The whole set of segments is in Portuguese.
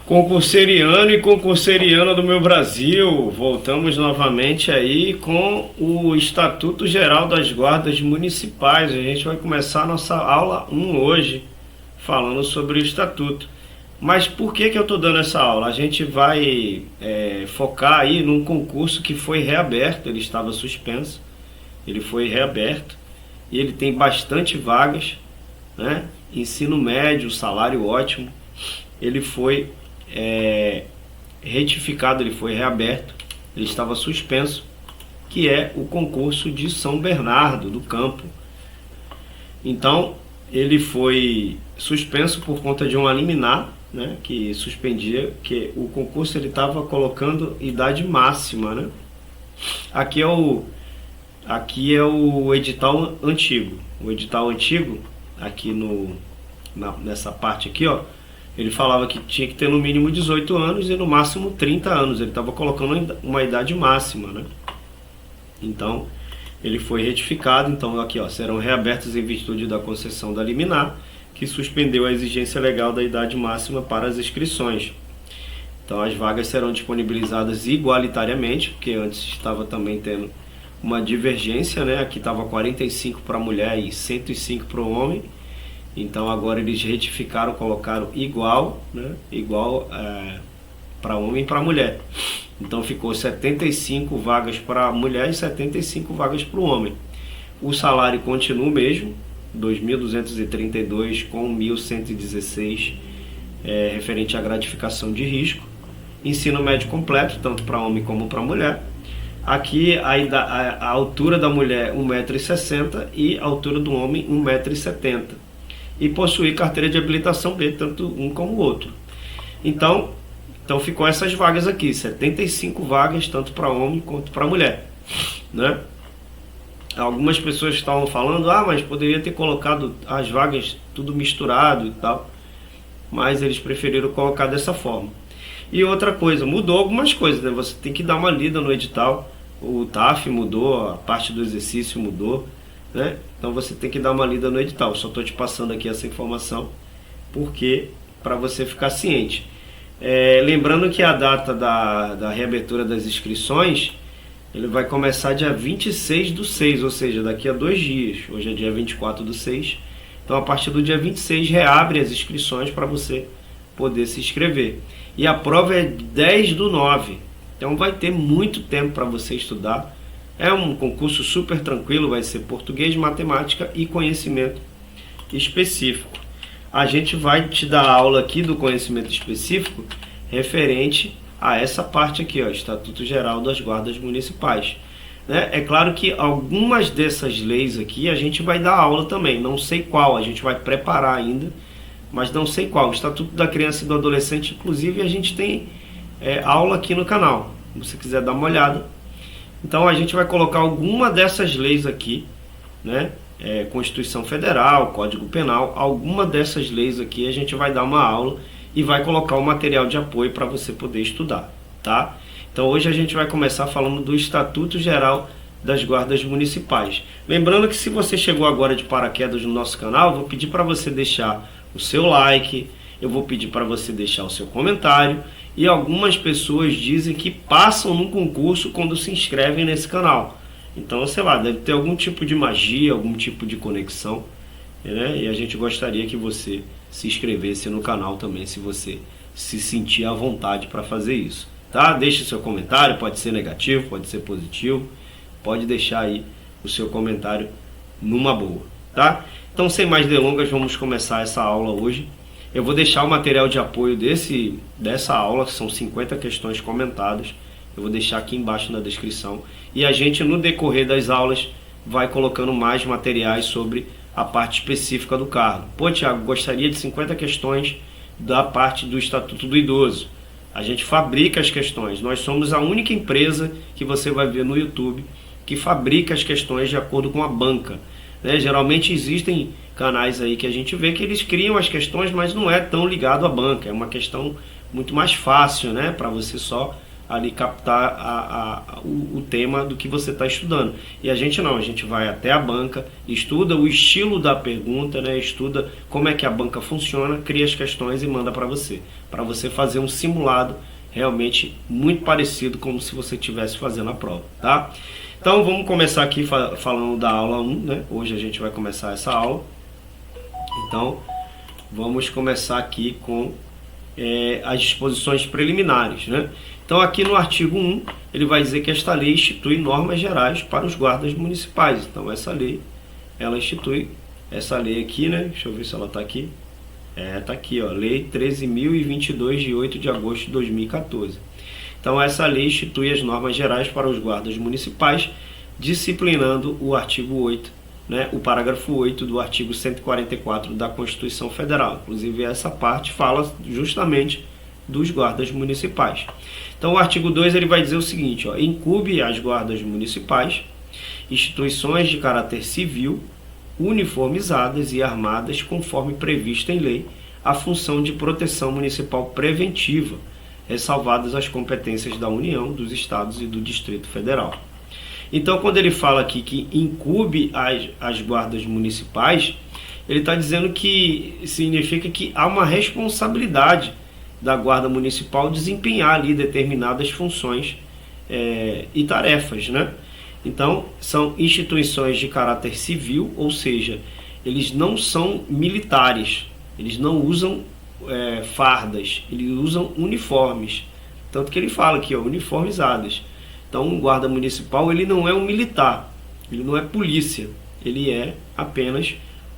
Concurseriano e concurseriana do meu Brasil, voltamos novamente aí com o Estatuto Geral das Guardas Municipais. A gente vai começar a nossa aula 1 hoje, falando sobre o Estatuto. Mas por que eu estou dando essa aula? A gente vai focar aí num concurso que foi reaberto, ele estava suspenso, ele foi reaberto e ele tem bastante vagas, né? Ensino médio, salário ótimo, ele foi retificado, ele foi reaberto, ele estava suspenso, que é o concurso de São Bernardo do Campo. Então ele foi suspenso por conta de uma liminar, né, que suspendia, que o concurso ele estava colocando idade máxima, né? Aqui é o edital antigo. O edital antigo aqui nessa parte aqui, ó, ele falava que tinha que ter no mínimo 18 anos e no máximo 30 anos. Ele estava colocando uma idade máxima, né? Então, ele foi retificado. Então, aqui, ó, serão reabertos em virtude da concessão da liminar, que suspendeu a exigência legal da idade máxima para as inscrições. Então, as vagas serão disponibilizadas igualitariamente, porque antes estava também tendo uma divergência, né? Aqui estava 45 para a mulher e 105 para o homem. Então agora eles retificaram, colocaram igual, né? Igual para homem e para mulher. Então ficou 75 vagas para a mulher e 75 vagas para o homem. O salário continua o mesmo, 2.232 com 1.116 referente à gratificação de risco. Ensino médio completo, tanto para homem como para mulher. Aqui a altura da mulher 1,60 m e a altura do homem 1,70 m. E possuir carteira de habilitação B, tanto um como o outro. Então ficou essas vagas aqui, 75 vagas, tanto para homem quanto para mulher, né? Algumas pessoas estavam falando, mas poderia ter colocado as vagas tudo misturado e tal, mas eles preferiram colocar dessa forma. E outra coisa, mudou algumas coisas, né? Você tem que dar uma lida no edital, o TAF mudou, a parte do exercício mudou, né? Então você tem que dar uma lida no edital. Só estou te passando aqui essa informação porque para você ficar ciente. Lembrando que a data da reabertura das inscrições, ele vai começar dia 26/6, ou seja, daqui a 2 dias. Hoje é dia 24/6. Então a partir do dia 26 reabre as inscrições para você poder se inscrever. E a prova é 10/9. Então vai ter muito tempo para você estudar. É um concurso super tranquilo, vai ser português, matemática e conhecimento específico. A gente vai te dar aula aqui do conhecimento específico referente a essa parte aqui, ó, Estatuto Geral das Guardas Municipais, né? É claro que algumas dessas leis aqui a gente vai dar aula também, não sei qual, a gente vai preparar ainda, mas não sei qual. O Estatuto da Criança e do Adolescente, inclusive, a gente tem aula aqui no canal, se você quiser dar uma olhada. Então a gente vai colocar alguma dessas leis aqui, né? Constituição Federal, Código Penal, alguma dessas leis aqui a gente vai dar uma aula e vai colocar o material de apoio para você poder estudar, tá? Então hoje a gente vai começar falando do Estatuto Geral das Guardas Municipais. Lembrando que se você chegou agora de paraquedas no nosso canal, eu vou pedir para você deixar o seu like, eu vou pedir para você deixar o seu comentário. E algumas pessoas dizem que passam no concurso quando se inscrevem nesse canal. Então, sei lá, deve ter algum tipo de magia, algum tipo de conexão, né? E a gente gostaria que você se inscrevesse no canal também, se você se sentir à vontade para fazer isso, tá? Deixe seu comentário, pode ser negativo, pode ser positivo, pode deixar aí o seu comentário numa boa, tá? Então, sem mais delongas, vamos começar essa aula hoje. Eu vou deixar o material de apoio dessa aula, que são 50 questões comentadas. Eu vou deixar aqui embaixo na descrição. E a gente, no decorrer das aulas, vai colocando mais materiais sobre a parte específica do cargo. Pô, Thiago, gostaria de 50 questões da parte do Estatuto do Idoso. A gente fabrica as questões. Nós somos a única empresa que você vai ver no YouTube que fabrica as questões de acordo com a banca, né? Geralmente existem canais aí que a gente vê que eles criam as questões, mas não é tão ligado à banca, é uma questão muito mais fácil, né, para você só ali captar o tema do que você está estudando. E a gente não, a gente vai até a banca, estuda o estilo da pergunta, né? Estuda como é que a banca funciona, cria as questões e manda para você fazer um simulado realmente muito parecido como se você estivesse fazendo a prova, tá? Então vamos começar aqui falando da aula 1, né? Hoje a gente vai começar essa aula. Então vamos começar aqui com as disposições preliminares, né? Então aqui no artigo 1 ele vai dizer que esta lei institui normas gerais para os guardas municipais. Então essa lei, ela institui essa lei aqui, né? Deixa eu ver se ela está aqui. Está aqui, ó, Lei 13.022 de 8 de agosto de 2014. Então essa lei institui as normas gerais para os guardas municipais, disciplinando o artigo 8, né, o parágrafo 8 do artigo 144 da Constituição Federal. Inclusive essa parte fala justamente dos guardas municipais. Então o artigo 2 ele vai dizer o seguinte, ó, incumbe às guardas municipais instituições de caráter civil uniformizadas e armadas conforme previsto em lei a função de proteção municipal preventiva, ressalvadas as competências da União, dos Estados e do Distrito Federal. Então, quando ele fala aqui que incumbe às guardas municipais, ele está dizendo que significa que há uma responsabilidade da guarda municipal desempenhar ali determinadas funções e tarefas, né? Então, são instituições de caráter civil, ou seja, eles não são militares, eles não usam fardas, eles usam uniformes. Tanto que ele fala aqui, ó, uniformizadas. Então, um guarda municipal, ele não é um militar, ele não é polícia, ele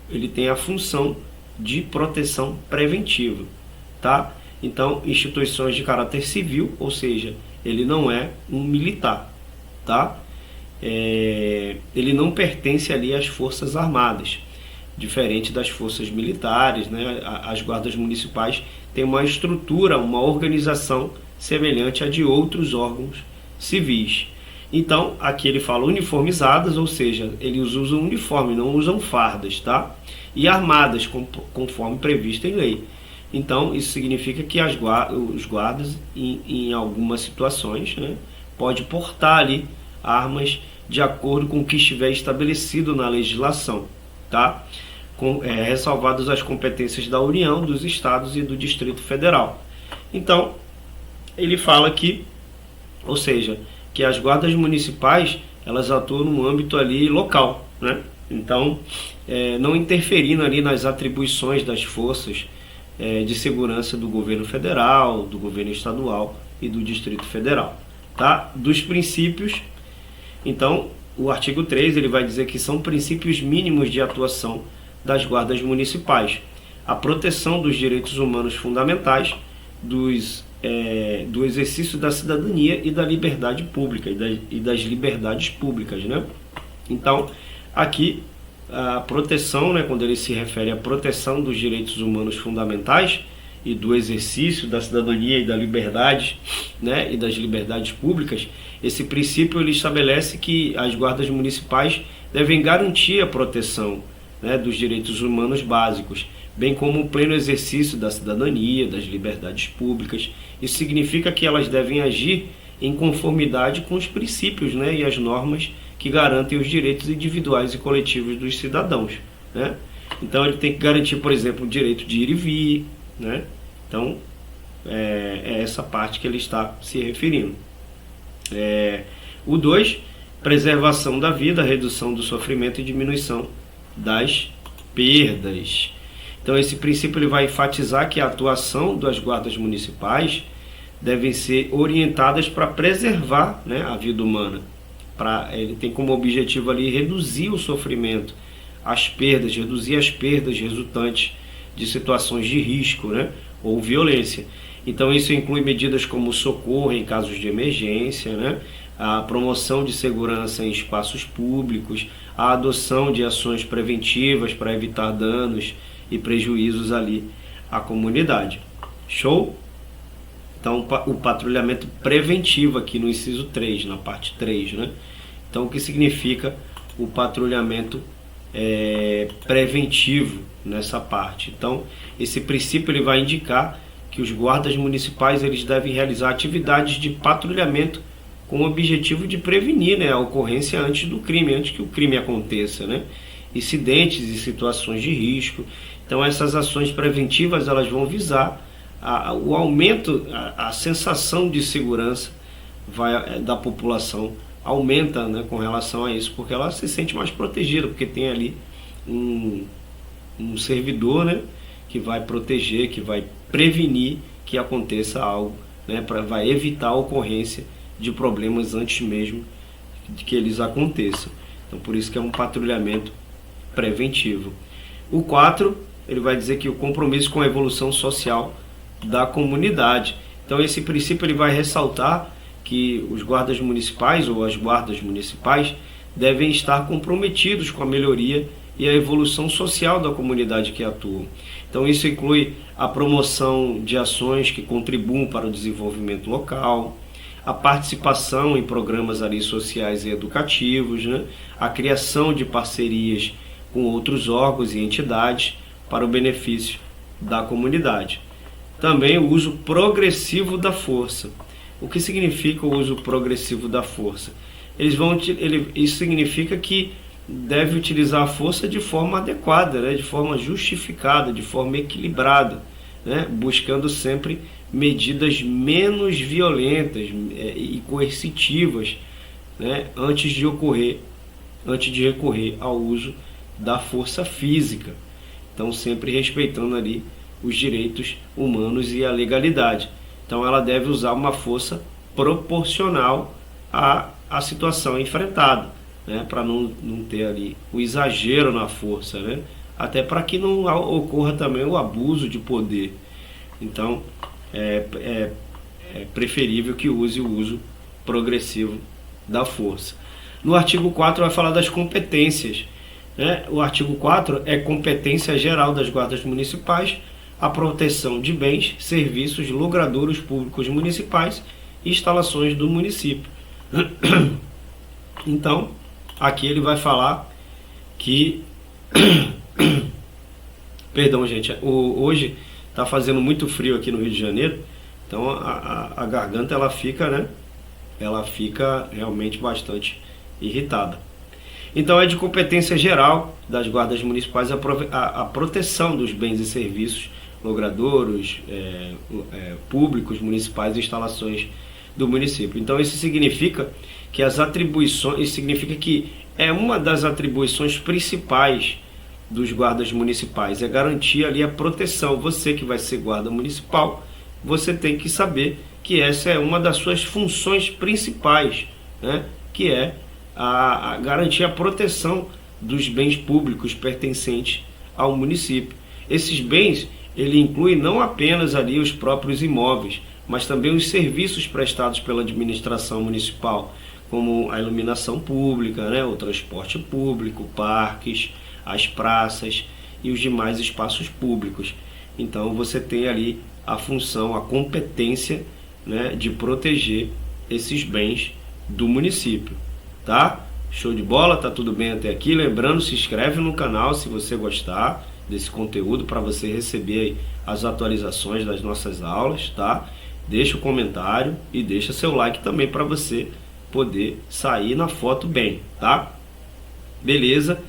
ele tem a função de proteção preventiva, tá? Então, instituições de caráter civil, ou seja, ele não é um militar, tá? Ele não pertence ali às forças armadas, diferente das forças militares, né? As guardas municipais têm uma estrutura, uma organização semelhante à de outros órgãos civis. Então, aqui ele fala uniformizadas, ou seja, eles usam uniforme, não usam fardas, tá? E armadas, conforme previsto em lei. Então, isso significa que os guardas, em algumas situações, né, pode portar ali armas de acordo com o que estiver estabelecido na legislação, tá? Ressalvadas as competências da União, dos Estados e do Distrito Federal. Então, ele fala aqui, ou seja, que as guardas municipais, elas atuam no âmbito ali local, né? Então, não interferindo ali nas atribuições das forças de segurança do governo federal, do governo estadual e do Distrito Federal, tá? Dos princípios, então, o artigo 3 ele vai dizer que são princípios mínimos de atuação das guardas municipais: a proteção dos direitos humanos fundamentais, do exercício da cidadania e da liberdade pública e das liberdades públicas, né? Então, aqui a proteção, né, quando ele se refere à proteção dos direitos humanos fundamentais e do exercício da cidadania e da liberdade, né, e das liberdades públicas, esse princípio ele estabelece que as guardas municipais devem garantir a proteção, né, dos direitos humanos básicos, bem como o pleno exercício da cidadania, das liberdades públicas. Isso significa que elas devem agir em conformidade com os princípios, né, e as normas que garantem os direitos individuais e coletivos dos cidadãos, né? Então ele tem que garantir, por exemplo, o direito de ir e vir, né? Então é essa parte que ele está se referindo. O 2, preservação da vida, redução do sofrimento e diminuição das perdas. Então esse princípio ele vai enfatizar que a atuação das guardas municipais devem ser orientadas para preservar, né, a vida humana. Ele tem como objetivo ali reduzir o sofrimento, as perdas, reduzir as perdas resultantes de situações de risco, né, ou violência. Então isso inclui medidas como socorro em casos de emergência, né, a promoção de segurança em espaços públicos, a adoção de ações preventivas para evitar danos e prejuízos ali à comunidade. Show? Então, o patrulhamento preventivo aqui no inciso 3, na parte 3, né? Então, o que significa o patrulhamento preventivo nessa parte? Então, esse princípio ele vai indicar que os guardas municipais eles devem realizar atividades de patrulhamento com o objetivo de prevenir, né, a ocorrência antes do crime, antes que o crime aconteça, né? Incidentes e situações de risco. Então essas ações preventivas elas vão visar o aumento, a sensação de segurança da população aumenta, né, com relação a isso, porque ela se sente mais protegida, porque tem ali um servidor, né, que vai proteger, que vai prevenir que aconteça algo, né, vai evitar a ocorrência de problemas antes mesmo de que eles aconteçam. Então por isso que é um patrulhamento preventivo. O 4, ele vai dizer que o compromisso com a evolução social da comunidade. Então esse princípio ele vai ressaltar que os guardas municipais ou as guardas municipais devem estar comprometidos com a melhoria e a evolução social da comunidade que atuam. Então isso inclui a promoção de ações que contribuam para o desenvolvimento local, a participação em programas ali sociais e educativos, né? A criação de parcerias com outros órgãos e entidades para o benefício da comunidade. Também o uso progressivo da força. O que significa o uso progressivo da força? Isso significa que deve utilizar a força de forma adequada, né? De forma justificada, de forma equilibrada, né? Buscando sempre medidas menos violentas e coercitivas, né? Antes de recorrer ao uso da força física. Então sempre respeitando ali os direitos humanos e a legalidade. Então ela deve usar uma força proporcional à situação enfrentada, né? Para não ter ali o exagero na força, né? Até para que não ocorra também o abuso de poder. Então é preferível que use o uso progressivo da força. No artigo 4 vai falar das competências, né? O artigo 4 é competência geral das guardas municipais, a proteção de bens, serviços, logradouros públicos municipais e instalações do município. Então, aqui ele vai falar que... Perdão, gente, hoje está fazendo muito frio aqui no Rio de Janeiro, então a garganta ela fica, né? Ela fica realmente bastante irritada. Então é de competência geral das guardas municipais a proteção dos bens e serviços, logradouros, públicos, municipais e instalações do município. Então isso significa que é uma das atribuições principais dos guardas municipais, é garantir ali a proteção. Você que vai ser guarda municipal, você tem que saber que essa é uma das suas funções principais, né? Que é a garantir a proteção dos bens públicos pertencentes ao município. Esses bens, ele inclui não apenas ali os próprios imóveis, mas também os serviços prestados pela administração municipal, como a iluminação pública, né? O transporte público, parques, as praças e os demais espaços públicos. Então você tem ali a função, a competência, né, de proteger esses bens do município, tá? Show de bola? Tá tudo bem até aqui? Lembrando, se inscreve no canal se você gostar desse conteúdo para você receber as atualizações das nossas aulas, tá? Deixa o comentário e deixa seu like também para você poder sair na foto bem, tá? Beleza?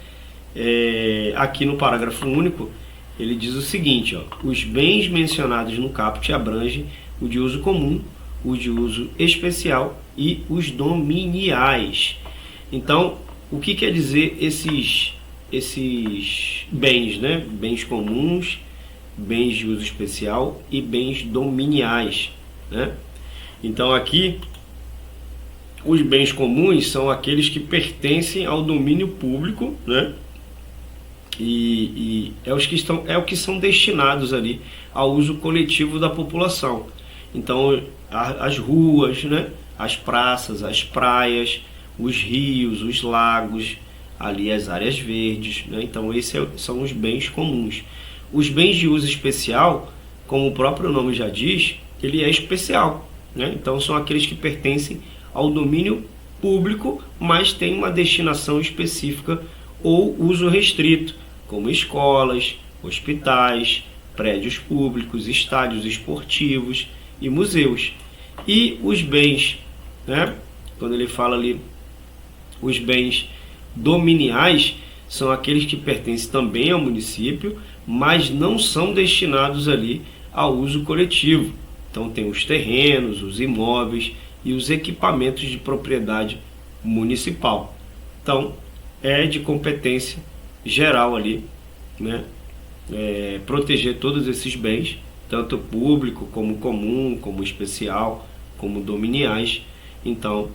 Aqui no parágrafo único ele diz o seguinte, ó: os bens mencionados no caput abrangem o de uso comum, o de uso especial e os dominiais. Então, o que quer dizer esses bens, né? Bens comuns, bens de uso especial e bens dominiais, né? Então aqui os bens comuns são aqueles que pertencem ao domínio público, né? E é o que são destinados ali ao uso coletivo da população. Então as ruas, né? As praças, as praias, os rios, os lagos, ali as áreas verdes, né? Então esses são os bens comuns. Os bens de uso especial, como o próprio nome já diz, ele é especial, né? Então são aqueles que pertencem ao domínio público, mas tem uma destinação específica ou uso restrito, como escolas, hospitais, prédios públicos, estádios esportivos e museus. E os bens, né? Quando ele fala ali, os bens dominiais são aqueles que pertencem também ao município, mas não são destinados ali ao uso coletivo. Então tem os terrenos, os imóveis e os equipamentos de propriedade municipal. Então é de competência geral ali, né? Proteger todos esses bens, tanto público como comum, como especial, como dominiais. Então,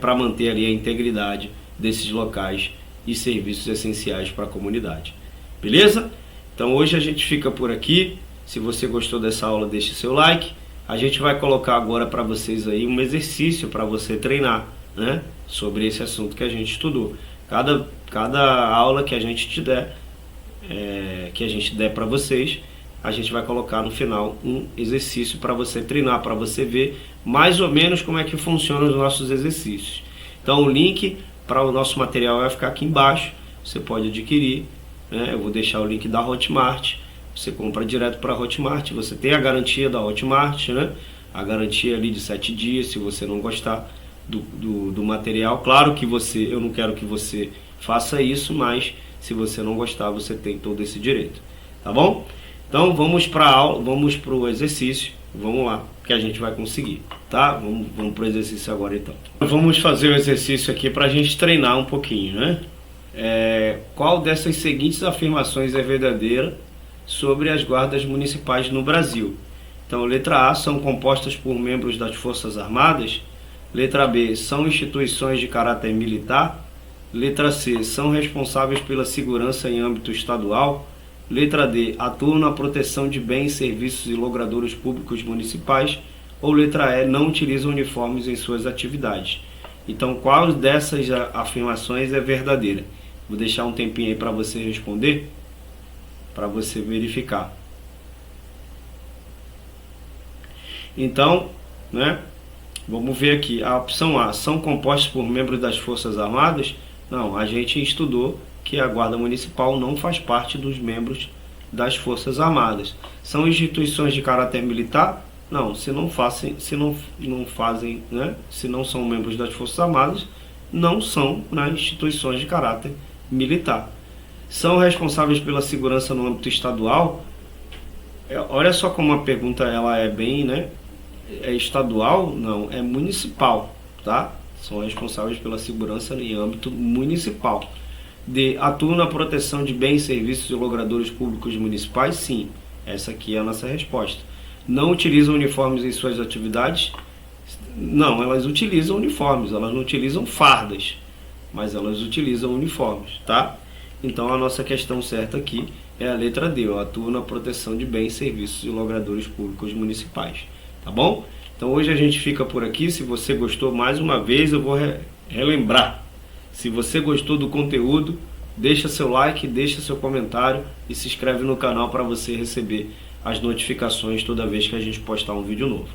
para manter ali a integridade desses locais e serviços essenciais para a comunidade. Beleza? Então hoje a gente fica por aqui. Se você gostou dessa aula, deixe seu like. A gente vai colocar agora para vocês aí um exercício para você treinar, né, sobre esse assunto que a gente estudou. Cada aula que a gente te der, para vocês, a gente vai colocar no final um exercício para você treinar, para você ver mais ou menos como é que funcionam os nossos exercícios. Então o link para o nosso material vai ficar aqui embaixo, você pode adquirir, né? Eu vou deixar o link da Hotmart, você compra direto para a Hotmart, você tem a garantia da Hotmart, né? A garantia ali de 7 dias, se você não gostar do material. Claro que eu não quero que você faça isso, mas se você não gostar, você tem todo esse direito, tá bom? Então vamos para a aula, vamos para o exercício, vamos lá, que a gente vai conseguir, tá? Vamos para o exercício agora então. Vamos fazer o exercício aqui para a gente treinar um pouquinho, né? Qual dessas seguintes afirmações é verdadeira sobre as guardas municipais no Brasil? Então, letra A, são compostas por membros das Forças Armadas. Letra B, são instituições de caráter militar. Letra C, são responsáveis pela segurança em âmbito estadual. Letra D, atuam na proteção de bens, serviços e logradouros públicos municipais. Ou letra E, não utilizam uniformes em suas atividades. Então, qual dessas afirmações é verdadeira? Vou deixar um tempinho aí para você responder, para você verificar. Então, né, vamos ver aqui. A opção A, são compostos por membros das Forças Armadas? Não, a gente estudou que a Guarda Municipal não faz parte dos membros das Forças Armadas. São instituições de caráter militar? Não, se não fazem, né, se não são membros das Forças Armadas, não são, né, instituições de caráter militar. São responsáveis pela segurança no âmbito estadual? Olha só como a pergunta ela é bem, né? É estadual? Não, é municipal, tá? São responsáveis pela segurança em âmbito municipal. D, atuam na proteção de bens, serviços e logradouros públicos municipais? Sim, essa aqui é a nossa resposta. Não utilizam uniformes em suas atividades? Não, elas utilizam uniformes, elas não utilizam fardas, mas elas utilizam uniformes, tá? Então a nossa questão certa aqui é a letra D, atuam na proteção de bens, serviços e logradouros públicos municipais, tá bom? Então hoje a gente fica por aqui. Se você gostou, mais uma vez eu vou relembrar. Se você gostou do conteúdo, deixa seu like, deixa seu comentário e se inscreve no canal para você receber as notificações toda vez que a gente postar um vídeo novo.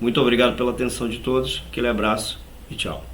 Muito obrigado pela atenção de todos, aquele abraço e tchau.